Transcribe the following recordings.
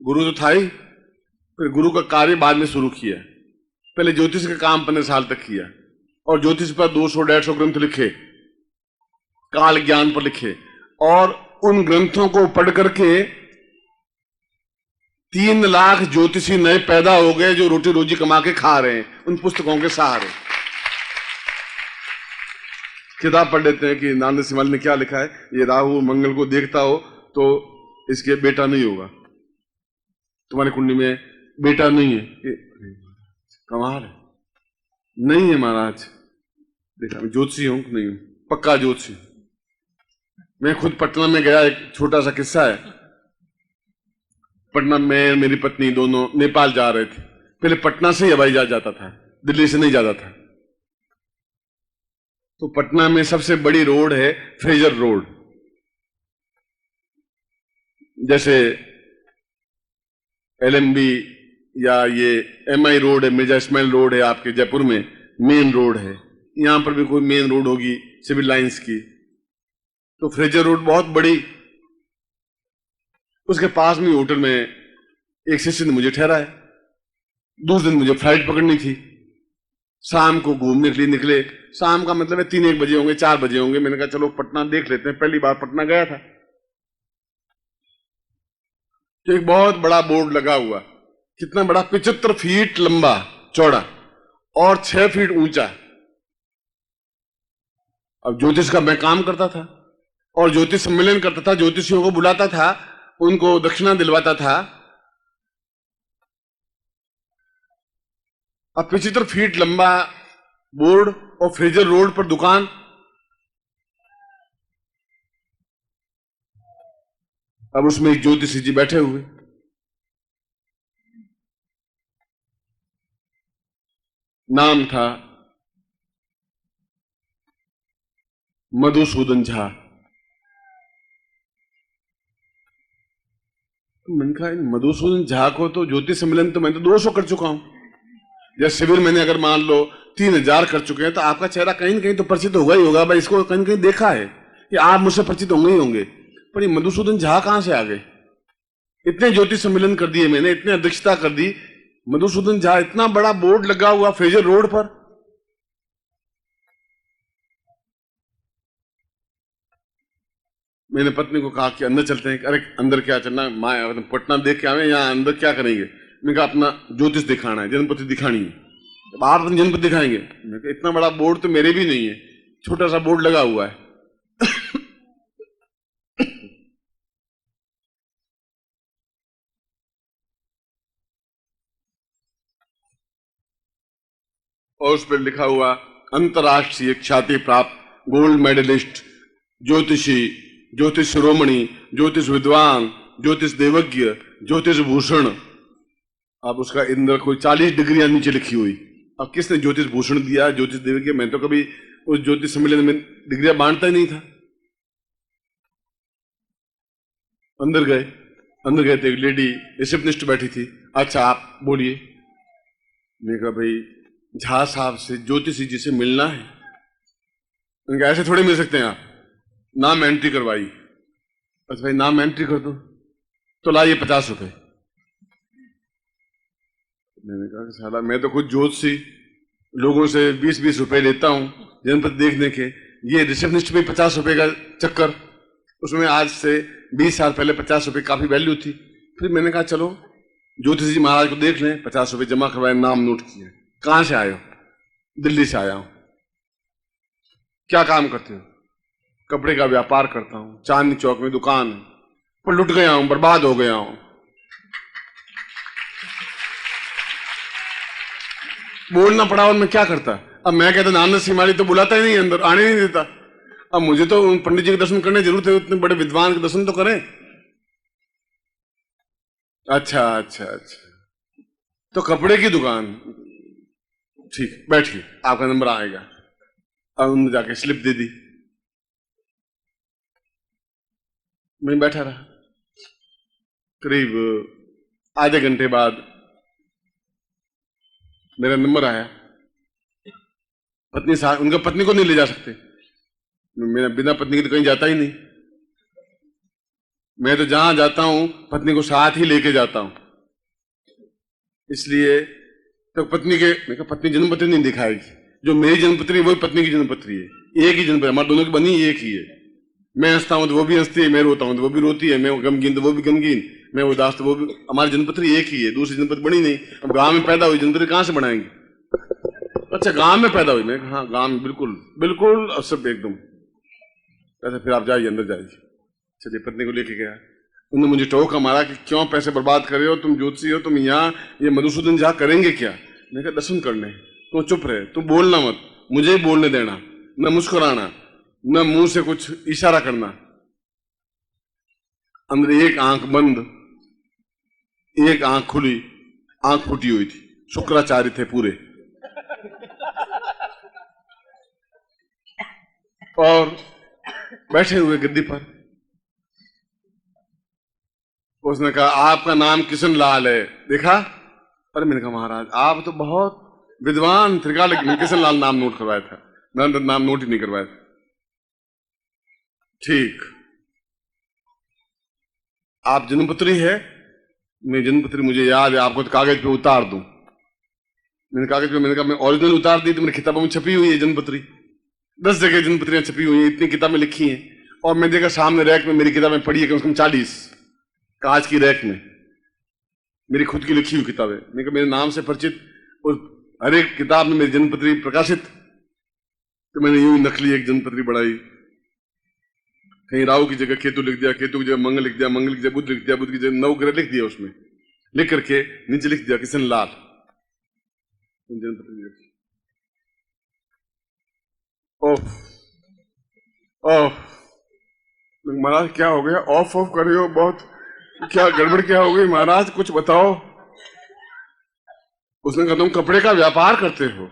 गुरु तो था ही, फिर गुरु का कार्य बाद में शुरू किया। पहले ज्योतिष का काम 15 साल तक किया और ज्योतिष पर 200-150 ग्रंथ लिखे, काल ज्ञान पर लिखे, और उन ग्रंथों को पढ़ करके 3 लाख ज्योतिषी नए पैदा हो गए जो रोटी रोजी कमा के खा रहे हैं उन पुस्तकों के सहारे। किताब पढ़ लेते हैं कि नारद सिंह ने क्या लिखा है, ये राहु मंगल को देखता हो तो इसके बेटा नहीं होगा, तुम्हारी कुंडली में बेटा नहीं है। कमाल है। नहीं है महाराज, देखा मैं ज्योतिषी हूं नहीं हूं, पक्का ज्योतिषी। मैं खुद पटना में गया, एक छोटा सा किस्सा है। पटना में मेरी पत्नी दोनों नेपाल जा रहे थे। पहले पटना से ही हवाई जहाज जाता था, दिल्ली से नहीं जाता था। तो पटना में सबसे बड़ी रोड है फ्रेजर रोड, जैसे एलएमबी या ये एमआई रोड है, मिर्जा इस्माइल रोड है आपके जयपुर में, मेन रोड है। यहां पर भी कोई मेन रोड होगी सिविल लाइंस की, तो फ्रेजर रोड बहुत बड़ी। उसके पास में होटल में एक शिष्य ने मुझे ठहराया। दूसरे दिन मुझे फ्लाइट पकड़नी थी, शाम को घूमने के लिए निकले। शाम का मतलब है 3-1 बजे होंगे, 4 बजे होंगे। मैंने कहा चलो पटना देख लेते हैं, पहली बार पटना गया था। तो एक बहुत बड़ा बोर्ड लगा हुआ, कितना बड़ा, 75 फीट लंबा चौड़ा और 6 फीट ऊंचा। अब ज्योतिष का मैं काम करता था और ज्योतिष सम्मेलन करता था, ज्योतिषियों को बुलाता था, उनको दक्षिणा दिलवाता था। अब 75 फीट लंबा बोर्ड और फ्रेजर रोड पर दुकान। अब उसमें एक ज्योतिषी जी बैठे हुए, नाम था मधुसूदन झा। मैंने कहा मधुसूदन झा को तो ज्योतिष सम्मेलन तो मैं तो 200 कर चुका हूं, या शिविर मैंने अगर मान लो 3000 कर चुके हैं, तो आपका चेहरा कहीं ना कहीं तो परिचित होगा ही होगा। भाई इसको कहीं कहीं देखा है कि आप मुझसे परिचित होंगे ही होंगे। पर ये मधुसूदन झा कहां से आ गए? इतने ज्योतिष सम्मेलन कर दिए मैंने, इतनी अध्यक्षता कर दी, मधुसूदन झा इतना बड़ा बोर्ड लगा हुआ फ्रेजर रोड पर। मैंने पत्नी को कहा कि अंदर चलते हैं। अरे अंदर क्या चलना, माया पटना देख के आवे, यहां अंदर क्या करेंगे? मैंने कहा अपना ज्योतिष दिखाना है, जन्मपति दिखानी है। अब आप अपनी जन्मपति दिखाएंगे? मैंने कहा इतना बड़ा बोर्ड तो मेरे भी नहीं है, छोटा सा बोर्ड लगा हुआ है। और उस पर लिखा हुआ अंतर्राष्ट्रीय ख्याति प्राप्त गोल्ड मेडलिस्ट, ज्योतिषी, ज्योतिष शिरोमणि, ज्योतिष विद्वान, ज्योतिष देवज्ञ, ज्योतिष भूषण। अब उसका इंद्र कोई 40 डिग्रियां नीचे लिखी हुई। अब किसने ज्योतिष भूषण दिया, ज्योतिष देवज्ञ? मैं तो कभी उस ज्योतिष सम्मेलन में डिग्रियां बांटता ही नहीं था। अंदर गए तो एक लेडी रिसेप्शनिस्ट बैठी थी। अच्छा आप बोलिए। मैंने कहा भाई झा साहब से, ज्योतिषी जी से मिलना है। उनका ऐसे थोड़े मिल सकते हैं आप, नाम एंट्री करवाई। अच्छा भाई नाम एंट्री कर दो, तो लाइए 50 रुपए। मैंने कहा कि साला मैं तो खुद ज्योतिषी, लोगों से 20-20 रुपए लेता हूं जनपद देखने के, ये रिसेप्शनिस्ट पे 50 रुपए का चक्कर। उसमें आज से 20 साल पहले 50 रुपए काफी वैल्यू थी। फिर मैंने कहा चलो ज्योतिषी जी महाराज को देख लें। 50 रुपए जमा करवाए, नाम नोट किए। कहां से आए हो? दिल्ली से आया हूं। क्या काम करते हो? कपड़े का व्यापार करता हूं, चांदनी चौक में दुकान है, पर लुट गया हूं, बर्बाद हो गया हूं। बोलना पड़ा और मैं क्या करता। अब मैं कहता नानद सिंह तो बुलाता ही नहीं अंदर, आने नहीं देता। अब मुझे तो उन पंडित जी के दर्शन करने जरूरत है, उतने बड़े विद्वान के दर्शन तो करें। अच्छा अच्छा अच्छा, तो कपड़े की दुकान, ठीक बैठिए, आपका नंबर आएगा। अब उन्होंने जाके स्लिप दे दी। मैं बैठा रहा। करीब आधे घंटे बाद मेरा नंबर आया। पत्नी साहब, उनका पत्नी को नहीं ले जा सकते, मैं बिना पत्नी के तो कहीं जाता ही नहीं। मैं तो जहां जाता हूं पत्नी को साथ ही लेके जाता हूं, इसलिए तो पत्नी के, मैं कहा पत्नी जन्मपत्री नहीं दिखाएगी, जो मेरी जन्मपत्री वही पत्नी की जन्मपत्री है, एक ही जन्मपत्री, हमारे दोनों की बनी एक ही है। मैं हंसता हूं तो वो भी हंसती है, मैं रोता हूं तो वो भी रोती है, मैं गमगीन तो वो भी गमगीन, मैं उदास तो वो भी, हमारी जन्मपत्री एक ही है, दूसरी जन्मपत्री बनी नहीं। अब गांव में पैदा हुई जन्मपत्री कहां से बनाएंगे? अच्छा गांव में पैदा हुई, मैं हाँ गांव में, बिल्कुल बिल्कुल, और सब एकदम। ऐसा फिर आप जाइए, अंदर जाइए। चलिए, पत्नी को लेके गया, उन्होंने मुझे टोका मारा कि क्यों पैसे बर्बाद कर रहे हो, तुम ज्योतिषी हो, तुम यहाँ ये मधुसूदन झा करेंगे क्या? मैंने कहा दर्शन करने। तुम चुप रहे, तुम बोलना मत, मुझे ही बोलने देना, न मुस्कुराना, न मुंह से कुछ इशारा करना। अंदर एक आंख बंद, एक आंख खुली, आंख फूटी हुई थी, शुक्राचार्य थे पूरे, और बैठे हुए गद्दी पर। उसने कहा आपका नाम किशन लाल है, देखा? अरे मैंने कहा महाराज आप तो बहुत विद्वान त्रिकाल, मैं किशन लाल नाम नोट करवाया था, मैंने नाम नोट ही नहीं करवाया था। ठीक, आप जन्मपत्री है? मैं जन्मपत्री मुझे याद है, आपको तो कागज पे उतार दूं। मैंने कागज पे, मैंने कहा मैं ओरिजिनल उतार दी तो मेरी किताबों में छपी हुई है जन्मपत्री, 10 जगह जन्मपत्रियां छपी हुई हैं, इतनी किताबें लिखी हैं, और मैं देखा सामने रैक में मेरी किताबें पड़ी है कम से कम 40, कांच की रैक में मेरी खुद की लिखी हुई किताबें। मैंने कहा मेरे नाम से परिचित और हर एक किताब में मेरी जन्मपत्री प्रकाशित, तो मैंने यूं नकली एक जन्मपत्री बढ़ाई, कहीं राहु की जगह केतु लिख दिया, केतु की जगह मंगल लिख दिया, मंगल की जगह बुध लिख दिया, बुध की जगह नवग्रह लिख दिया, उसमें लिख करके नीचे लिख दिया किशन लाल, जन्मपत्री लिखी। ओह ओह, महाराज क्या हो गया, ऑफ ऑफ कर रहे हो, बहुत क्या गड़बड़ क्या हो गई महाराज, कुछ बताओ। उसने कहा तुम कपड़े का व्यापार करते हो?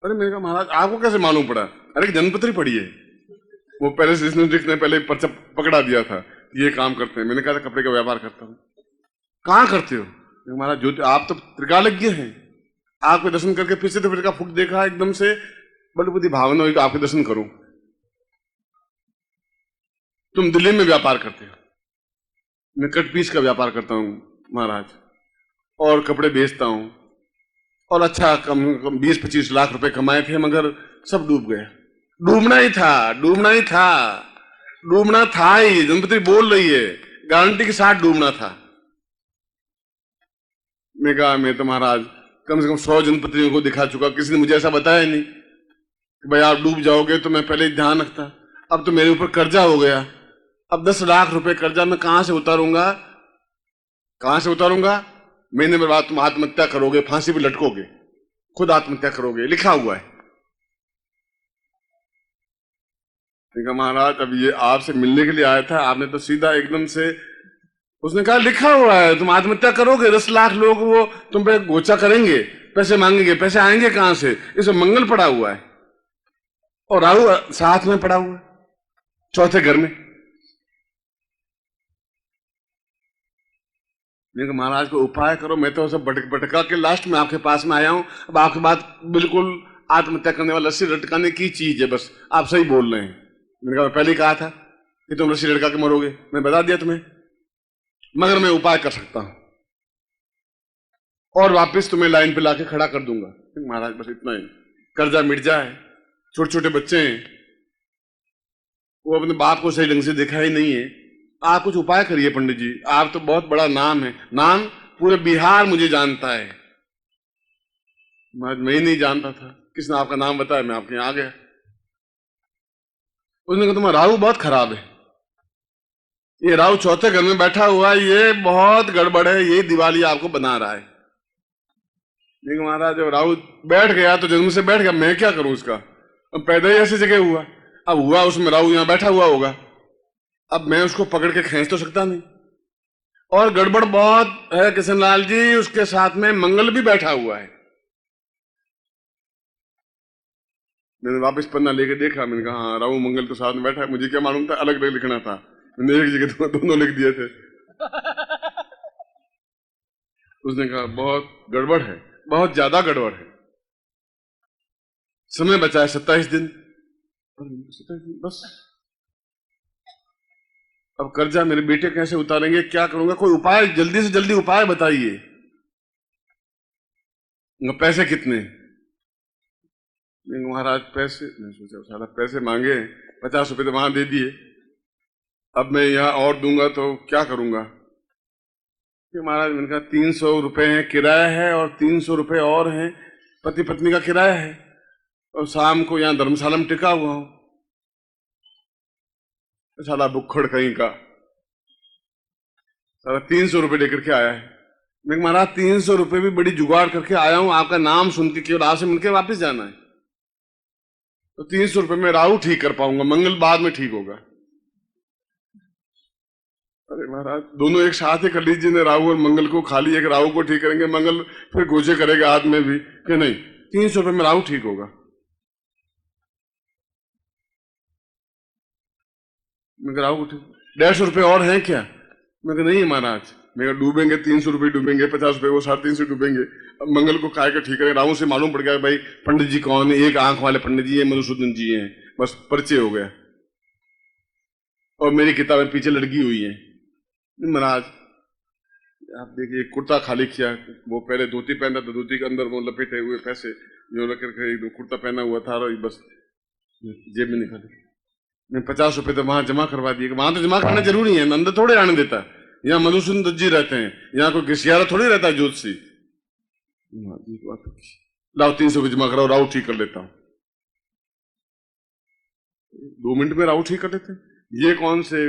अरे मैंने कहा महाराज आपको कैसे मालूम पड़ा? अरे जन्मपत्री पड़ी है, वो पहले से ने पहले पर्चा पकड़ा दिया था, ये काम करते हैं। मैंने कहा कपड़े का व्यापार करता हूँ। कहाँ करते हो? महाराज जो आप तो त्रिकालज्ञ हैं, आपके दर्शन करके फिर से तो फिर का फुक देखा, एकदम से बड़ी बुद्धि भावना हुई कि आपके दर्शन करूं। तुम दिल्ली में व्यापार करते हो? मैं कट पीस का व्यापार करता हूं महाराज, और कपड़े बेचता हूं, और अच्छा कम 20-25 लाख रुपए कमाए थे, मगर सब डूब गया। डूबना ही था, डूबना ही था, डूबना था ही, जन्मपत्री बोल रही है, गारंटी के साथ डूबना था। मैं कहा मैं तो महाराज कम से कम 100 जन्मपत्रियों को दिखा चुका, किसी ने मुझे ऐसा बताया नहीं कि भाई आप डूब जाओगे, तो मैं पहले ही ध्यान रखता। अब तो मेरे ऊपर कर्जा हो गया, अब 10 लाख रुपए कर्जा मैं कहां से उतारूंगा, कहां से उतारूंगा? महीने में बाद तुम आत्महत्या करोगे, फांसी पे लटकोगे, खुद आत्महत्या करोगे, लिखा हुआ है। कहा महाराज अब ये आपसे मिलने के लिए आया था, आपने तो सीधा एकदम से, उसने कहा लिखा हुआ है तुम आत्महत्या करोगे, 10 लाख लोग वो तुम पे गोचा करेंगे, पैसे मांगेंगे, पैसे आएंगे कहां से? इसमें मंगल पड़ा हुआ है और राहु साथ में पड़ा हुआ है, चौथे घर में। महाराज को उपाय करो, मैं तो सब भटका के लास्ट में आपके पास में आया हूं। अब आपकी बात बिल्कुल आत्महत्या करने वाला, रस्सी लटकाने की चीज है, बस आप सही बोल रहे हैं। मैंने कहा पहले ही कहा था कि तुम रस्सी लटका के मरोगे, मैं बता दिया तुम्हें, मगर मैं उपाय कर सकता हूं और वापस तुम्हें लाइन पे लाके खड़ा कर दूंगा। महाराज बस इतना ही, कर्जा मिट जाए, छोटे छोटे बच्चे हैं, वो अपने बाप को सही ढंग से देखा ही नहीं है, आप कुछ उपाय करिए पंडित जी, आप तो बहुत बड़ा नाम है, नाम पूरे बिहार मुझे जानता है। मैं ही नहीं जानता था, किसने आपका नाम बताया, मैं आपके यहां आ गया। उसने कहा तुम्हारा राहु बहुत खराब है, ये राहु चौथे घर में बैठा हुआ है, ये बहुत गड़बड़ है, ये दिवाली आपको बना रहा है। लेकिन महाराज जब राहु बैठ गया तो जन्म से बैठ गया, मैं क्या करूं उसका, अब पैदा ही ऐसी जगह हुआ, अब हुआ उसमें राहु यहां बैठा हुआ होगा, अब मैं उसको पकड़ के खींच तो सकता नहीं, और गड़बड़ बहुत है किशन लाल जी, उसके साथ में मंगल भी बैठा हुआ है। मैंने वापस पन्ना लेके देखा, मैंने कहा हाँ राहु मंगल तो साथ में बैठा है, मुझे क्या मालूम था अलग अलग लिखना था, मैंने एक जगह दोनों लिख दिए थे। उसने कहा बहुत गड़बड़ है, बहुत ज्यादा गड़बड़ है, समय बचा है 27 दिन, 27 दिन बस। अब कर्जा मेरे बेटे कैसे उतारेंगे, क्या करूंगा, कोई उपाय, जल्दी से जल्दी उपाय बताइए। पैसे कितने? नहीं महाराज पैसे, मैं सोचा साला पैसे मांगे, 50 रुपए तो वहां दे दिए, अब मैं यहाँ और दूंगा तो क्या करूंगा। कि महाराज मैंने कहा 300 रुपए है किराया है और 300 रुपए और हैं पति पत्नी का किराया है, और शाम को यहाँ धर्मशाला में टिका हुआ हूं। साला बुक्खड़ कहीं का, साला 300 रुपए लेकर के आया है। मैं महाराज 300 रुपए भी बड़ी जुगाड़ करके आया हूं, आपका नाम सुन के केवल आपसे मिलकर वापस जाना है, तो 300 रुपए में राहु ठीक कर पाऊंगा, मंगल बाद में ठीक होगा। अरे महाराज दोनों एक साथ ही कर लीजिए ना, राहु और मंगल को, खाली एक राहु को ठीक करेंगे, मंगल फिर गोचे करेगा हाथ में भी कि नहीं, 300 रुपए में राहु ठीक होगा। मैं राहु को ठीक, 150 रुपए और हैं क्या? मैं नहीं महाराज, मैं डूबेंगे 300 रुपए डूबेंगे, 50 रुपए वो 350 डूबेंगे, अब मंगल को काय का ठीक करें। राहु से मालूम पड़ गया भाई पंडित जी कौन है, एक आंख वाले पंडित जी है, मधुसूदन जी हैं, बस परिचय हो गया, और मेरी किताबें पीछे लड़की हुई है। महाराज आप देखिए कुर्ता खाली किया, वो पहले धोती पहनता था, धोती के अंदर वो लपेटे हुए पैसे जो रख करके एक कुर्ता पहना हुआ था, और बस जेब में निकाले। मैं 50 रुपए तो वहां जमा करवा दिए, वहां तो जमा करना जरूरी है, अंदर थोड़े आने देता, यहाँ मधुसूदन दत्त जी रहते हैं, यहाँ कोई घिसियारा थोड़ी रहता है ज्योतिषी। लाओ 300 रुपये जमा कराओ, राहु ठीक कर लेता हूं, 2 मिनट में राहु ठीक कर लेते हैं, ये कौन से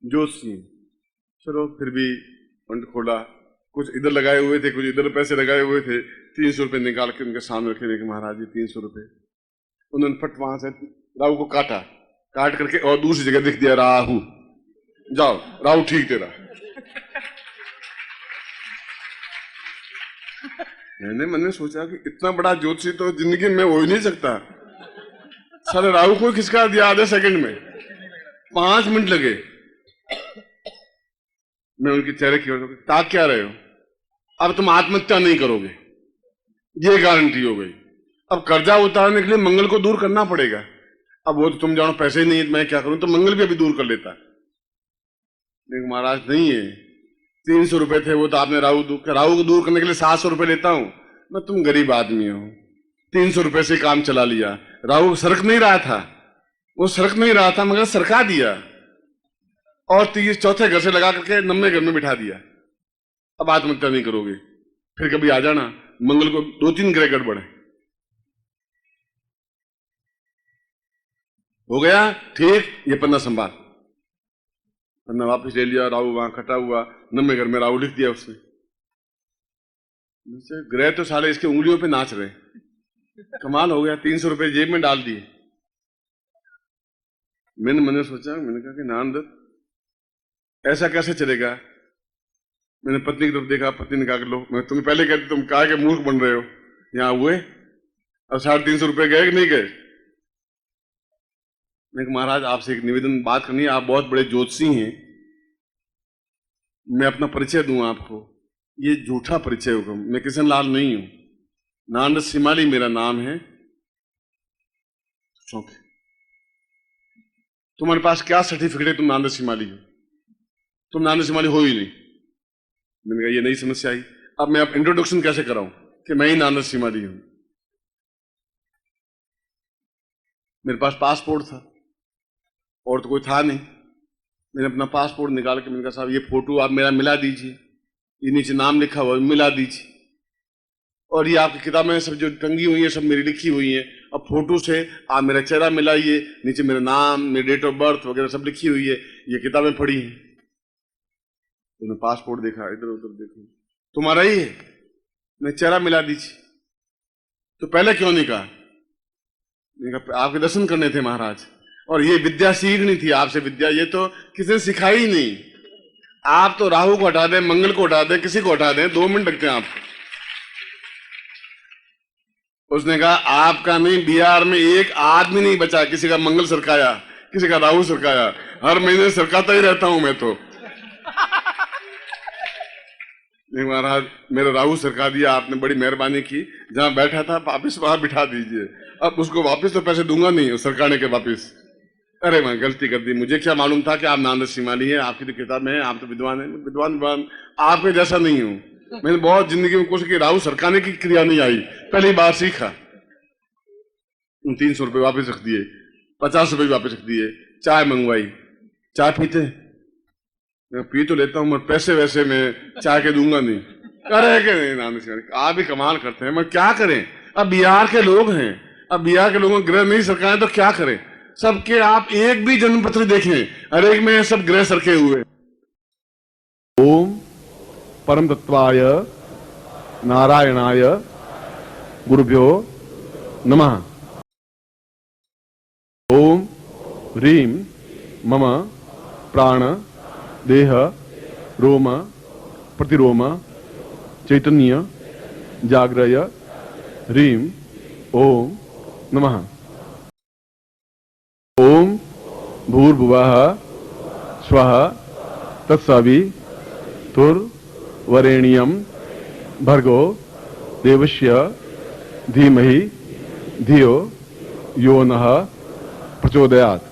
ज्योतिषी। चलो फिर भी फंड खोला, कुछ इधर लगाए हुए थे, कुछ इधर पैसे लगाए हुए थे, 300 रुपये निकाल के उनके सामने रखे कि महाराज जी 300 रुपये। उन्होंने फट वहां से राहु को काटा, काट करके और दूसरी जगह लिख दिया राहु, जाओ राहु ठीक तेरा। मैंने मन में सोचा कि इतना बड़ा ज्योतिषी तो जिंदगी में हो ही नहीं सकता, सारे राहु को खिसका दिया आधे सेकंड में, 5 मिनट लगे। मैं उनके चेहरे की ओर ताक क्या रहे हो, अब तुम आत्महत्या नहीं करोगे, ये गारंटी हो गई। अब कर्जा उतारने के लिए मंगल को दूर करना पड़ेगा, अब वो तो तुम जानो पैसे ही नहीं है, मैं क्या करूं, तो मंगल भी अभी दूर कर लेता। लेकिन महाराज नहीं है, 300 रुपए थे वो तो आपने राहु को दूर करने के लिए 700 रुपए लेता हूं मैं, तुम गरीब आदमी हो, 300 रुपए से काम चला लिया। राहु सरक नहीं रहा था, वो सरक नहीं रहा था मगर सरका दिया, और 30 चौथे घर से लगा करके 90 घर में बिठा दिया। अब आत्महत्या नहीं करोगे, फिर कभी आ जाना, मंगल को 2-3 ग्रह गड़बड़ है। हो गया ठीक, ये पन्ना संभाल, पन्ना वापस ले लिया, राहु वहां कटा हुआ, 90 घर में राहु लिख दिया उसने। ग्रह तो साले इसके उंगलियों पे नाच रहे, कमाल हो गया, 300 रुपए जेब में डाल दिए। मैंने सोचा, मैंने कहा कि नानदत्त ऐसा कैसे चलेगा। मैंने पत्नी की तरफ देखा, पत्नी ने कहा लो, मैं तुम्हें पहले कहती तुम कहा के मूर्ख बन रहे हो, यहां हुए अब 350 रुपए गए कि नहीं गए। मैं महाराज आपसे एक निवेदन बात करनी है, आप बहुत बड़े ज्योतिषी हैं, मैं अपना परिचय दूं आपको, ये झूठा परिचय होगा, मैं किशन लाल नहीं हूं, नानदत्त सिमाली मेरा नाम है। तुम्हारे पास क्या सर्टिफिकेट है तुम नानदत्त सिमाली हो, तुम नानदत्त सिमाली हो ही नहीं। मैंने कहा ये नई समस्या आई, अब मैं अब इंट्रोडक्शन कैसे कराऊं कि मैं ही नानदत्त सिमाली हूं। मेरे पास पासपोर्ट था और तो कोई था नहीं, मैंने अपना पासपोर्ट निकाल के मैंने कहा साहब ये फोटो आप मेरा मिला दीजिए, ये नीचे नाम लिखा हुआ मिला दीजिए, और ये आपकी किताबें सब जो टंगी हुई है सब मेरी लिखी हुई है, अब फोटो से आप मेरा चेहरा मिलाइए, नीचे मेरा नाम, मेरी डेट ऑफ बर्थ वगैरह सब लिखी हुई है, ये किताबें पढ़ी हैं। उन्होंने पासपोर्ट देखा, इधर उधर देखो, तुम्हारा ही है, मैं चेहरा मिला दीजिए। तो पहले क्यों नहीं कहा, आपके दर्शन करने थे महाराज, और ये विद्या सीखनी थी आपसे, विद्या ये तो किसी ने सिखाई ही नहीं। आप तो राहु को हटा दें, मंगल को हटा दें, किसी को हटा दें, 2 मिनट लगते हैं आपको। उसने कहा आपका नहीं, बिहार में एक आदमी नहीं बचा, किसी का मंगल सरकाया, किसी का राहु सरकाया, हर महीने सरकाता ही रहता हूं मैं तो। नहीं महाराज मेरा राहु सरका दिया आपने, बड़ी मेहरबानी की, जहां बैठा था वापिस वहां बिठा दीजिए, अब उसको वापस तो पैसे दूंगा नहीं सरकाने के वापिस, अरे मैं गलती कर दी, मुझे क्या मालूम था कि आप नानद सीमानी है, आपकी तो किताब में है, आप तो विद्वान है। विद्वान आपके जैसा नहीं हूं। मैंने बहुत जिंदगी में कोशिश की, राहु सरकाने की क्रिया नहीं आई, पहली बार सीखा। 300 रुपये वापस रख दिए, 50 रुपये वापस रख दिए, चाय मंगवाई। चाय पीते? मैं पी तो लेता हूं, मैं पैसे वैसे मैं चाय के दूंगा नहीं। अरे के नहीं नानद सीमानी, आप भी कमाल करते हैं, मैं क्या करें। अब बिहार के लोग हैं, अब बिहार के लोगों ग्रह नहीं सरकाएं तो क्या करें। सबके आप एक भी जन्म पत्र देखें, हर एक में सब ग्रह सरके हुए। ओम परम तत्वाय नारायणाय गुरुभ्यो नमः। ओम ह्रीं मम प्राण देह रोम प्रतिरोम चैतन्य जाग्रय ह्रीं ओम नमः। ओम भूर्भुवः स्वः तत्सवितुर्वरेण्यं भर्गो देवस्य धीमहि धियो यो नः प्रचोदयात्।